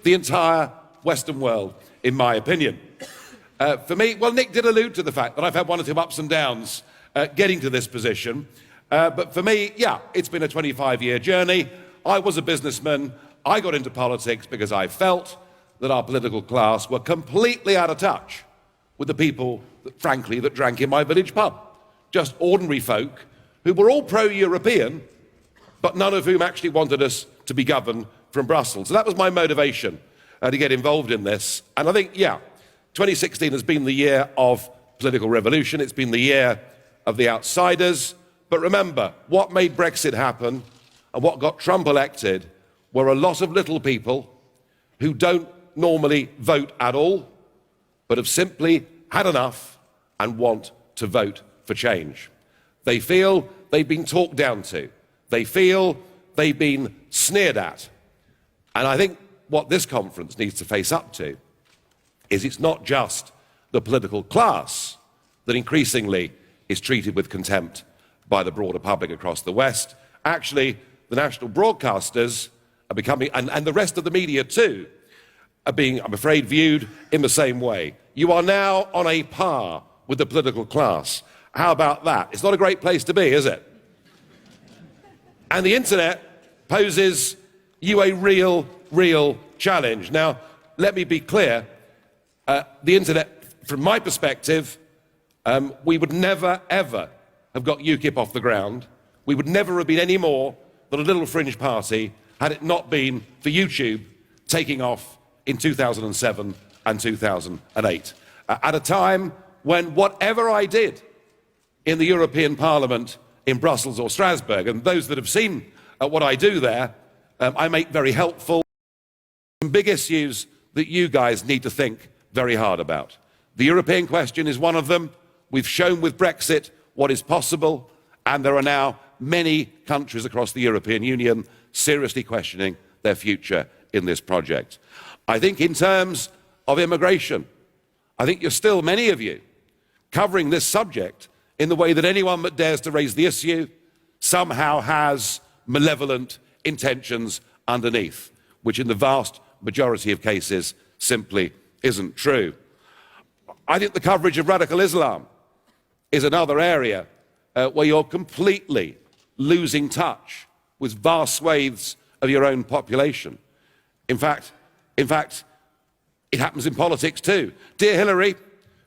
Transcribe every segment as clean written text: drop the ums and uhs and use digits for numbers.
the entire Western world, in my opinion. For me, well, Nick did allude to the fact that I've had one or two ups and downs getting to this position. But for me, yeah, it's been a 25-year journey. I was a businessman. I got into politics because I felt that our political class were completely out of touch with the people, frankly, that drank in my village pub. Just ordinary folk who were all pro-European, but none of whom actually wanted us to be governed from Brussels. So that was my motivation to get involved in this. And I think, yeah, 2016 has been the year of political revolution. It's been the year of the outsiders. But remember, what made Brexit happen and what got Trump elected were a lot of little people who don't normally vote at all, but have simply had enough and want to vote for change. They feel they've been talked down to. They feel they've been sneered at. And I think what this conference needs to face up to is it's not just the political class that increasingly is treated with contempt by the broader public across the West. Actually, the national broadcasters are becoming, and the rest of the media too, are being, I'm afraid, viewed in the same way. You are now on a par with the political class. How about that? It's not a great place to be, is it? And the internet poses you a real challenge. Now, let me be clear. The internet, from my perspective, we would never, ever have got UKIP off the ground. We would never have been any more than a little fringe party had it not been for YouTube taking off in 2007 and 2008. At a time when whatever I did in the European Parliament in Brussels or Strasbourg, and those that have seen what I do there, I make very helpful. Some big issues that you guys need to think very hard about. The European question is one of them. We've shown with Brexit what is possible, and there are now many countries across the European Union seriously questioning their future in this project. I think in terms of immigration, I think you're still, many of you, covering this subject in the way that anyone that dares to raise the issue somehow has malevolent intentions underneath, which in the vast majority of cases simply isn't true. I think the coverage of radical Islam is another area where you're completely losing touch with vast swathes of your own population. In fact, it happens in politics too. Dear Hillary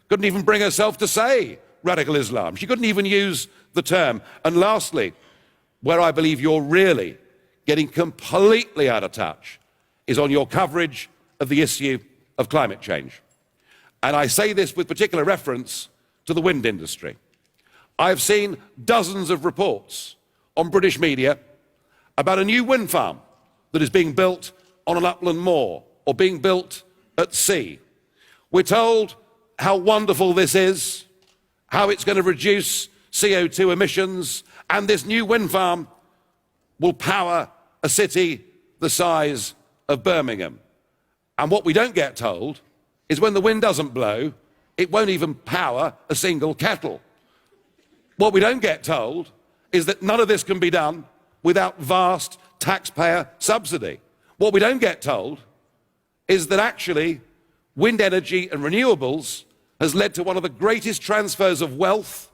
couldn't even bring herself to say radical Islam. She couldn't even use the term. And lastly, where I believe you're really getting completely out of touch is on your coverage of the issue of climate change. And I say this with particular reference to the wind industry. I've seen dozens of reports on British media about a new wind farm that is being built on an upland moor or being built at sea. We're told how wonderful this is, how it's going to reduce CO2 emissions, and this new wind farm will power a city the size of Birmingham. And what we don't get told is when the wind doesn't blow, it won't even power a single kettle. What we don't get told is that none of this can be done without vast taxpayer subsidy. What we don't get told is that actually wind energy and renewables has led to one of the greatest transfers of wealth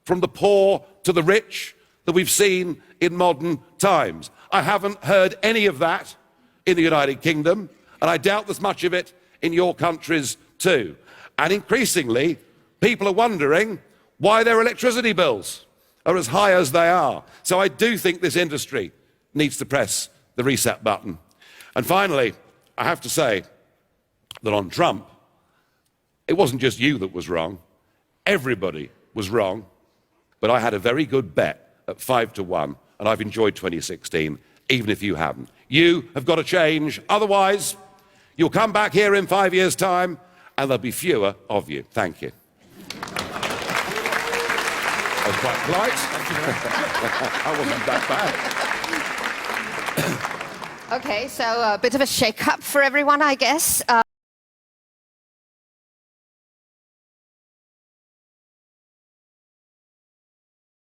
from the poor to the rich that we've seen in modern times. I haven't heard any of that in the United Kingdom, and I doubt there's much of it in your countries too. And increasingly, people are wondering why their electricity bills are as high as they are. So I do think this industry needs to press the reset button. And finally, I have to say that on Trump, it wasn't just you that was wrong. Everybody was wrong. But I had a very good bet at 5-1, and I've enjoyed 2016, even if you haven't. You have got to change. Otherwise, you'll come back here in 5 years' time, and there'll be fewer of you. Thank you. I was quite polite. I wasn't that bad. Okay, so a bit of a shake-up for everyone, I guess.